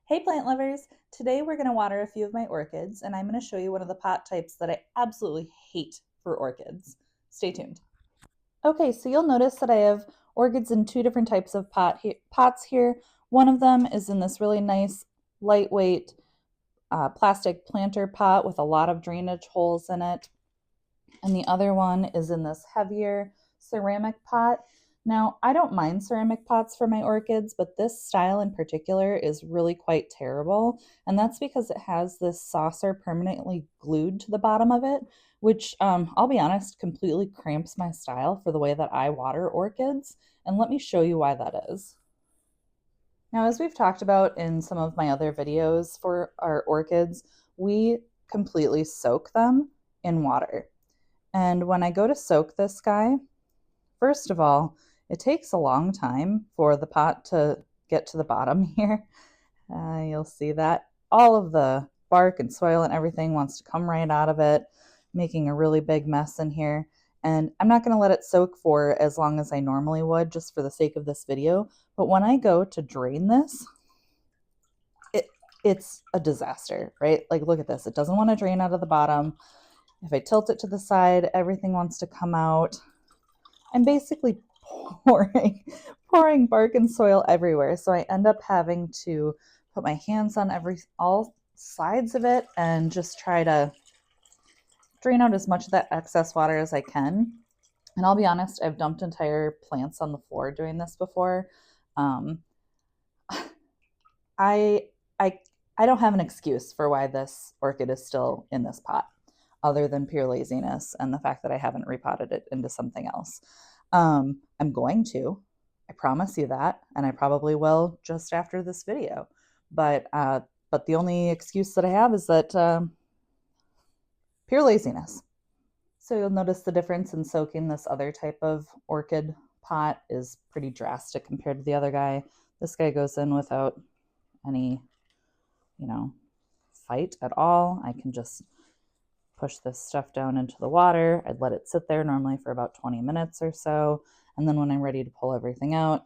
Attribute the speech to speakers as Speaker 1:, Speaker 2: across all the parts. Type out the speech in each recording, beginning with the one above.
Speaker 1: Hey plant lovers! Today we're going to water a few of my orchids and I'm going to show you one of the pot types that I absolutely hate for orchids. Stay tuned. Okay, so you'll notice that I have orchids in two different types of pots here. One of them is in this really nice lightweight plastic planter pot with a lot of drainage holes in it. And the other one is in this heavier ceramic pot. Now, I don't mind ceramic pots for my orchids, but this style in particular is really quite terrible. And that's because it has this saucer permanently glued to the bottom of it, which, I'll be honest, completely cramps my style for the way that I water orchids. And let me show you why that is. Now, as we've talked about in some of my other videos for our orchids, we completely soak them in water. And when I go to soak this guy, first of all, it takes a long time for the pot to get to the bottom here. You'll see that all of the bark and soil and everything wants to come right out of it, making a really big mess in here. And I'm not going to let it soak for as long as I normally would, just for the sake of this video. But when I go to drain this, it's a disaster, right? Like, look at this. It doesn't want to drain out of the bottom. If I tilt it to the side, everything wants to come out. I'm basically pouring bark and soil everywhere. So I end up having to put my hands on all sides of it and just try to drain out as much of that excess water as I can. And I'll be honest, I've dumped entire plants on the floor doing this before. Um, I, I, I don't have an excuse for why this orchid is still in this pot, other than pure laziness and the fact that I haven't repotted it into something else. I'm going to, I promise you that, and I probably will just after this video. But the only excuse that I have is that pure laziness. So you'll notice the difference in soaking this other type of orchid pot is pretty drastic compared to the other guy. This guy goes in without any, fight at all. I can just push this stuff down into the water. I'd let it sit there normally for about 20 minutes or so. And then when I'm ready to pull everything out,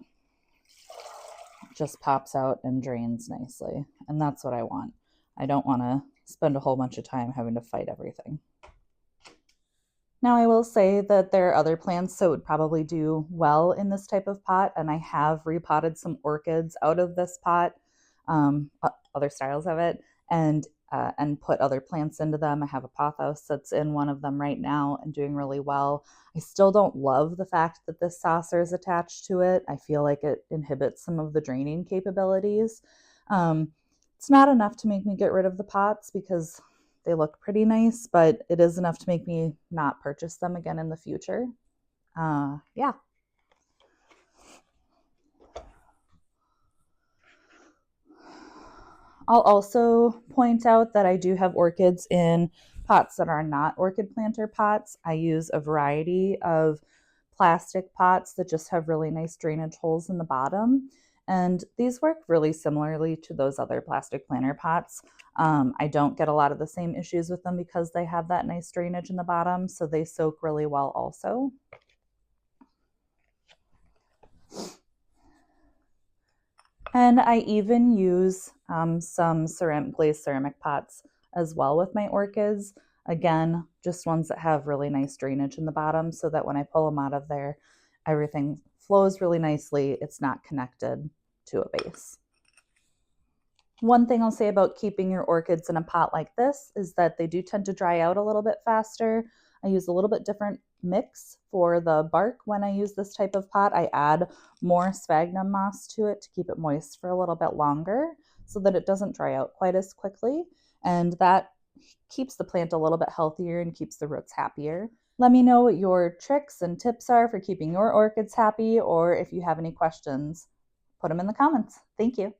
Speaker 1: it just pops out and drains nicely. And that's what I want. I don't want to spend a whole bunch of time having to fight everything. Now, I will say that there are other plants that would probably do well in this type of pot, and I have repotted some orchids out of this pot, other styles of it, and put other plants into them. I have a pothos that's in one of them right now and doing really well. I still don't love the fact that this saucer is attached to it. I feel like it inhibits some of the draining capabilities. It's not enough to make me get rid of the pots because they look pretty nice, but it is enough to make me not purchase them again in the future. Yeah. I'll also point out that I do have orchids in pots that are not orchid planter pots. I use a variety of plastic pots that just have really nice drainage holes in the bottom. And these work really similarly to those other plastic planter pots. I don't get a lot of the same issues with them because they have that nice drainage in the bottom, so they soak really well also. And I even use some glazed ceramic pots as well with my orchids. Again, just ones that have really nice drainage in the bottom so that when I pull them out of there, everything flows really nicely. It's not connected to a base. One thing I'll say about keeping your orchids in a pot like this is that they do tend to dry out a little bit faster. I use a little bit different mix for the bark when I use this type of pot. I add more sphagnum moss to it to keep it moist for a little bit longer so that it doesn't dry out quite as quickly. And that keeps the plant a little bit healthier and keeps the roots happier. Let me know what your tricks and tips are for keeping your orchids happy, or if you have any questions, put them in the comments. Thank you.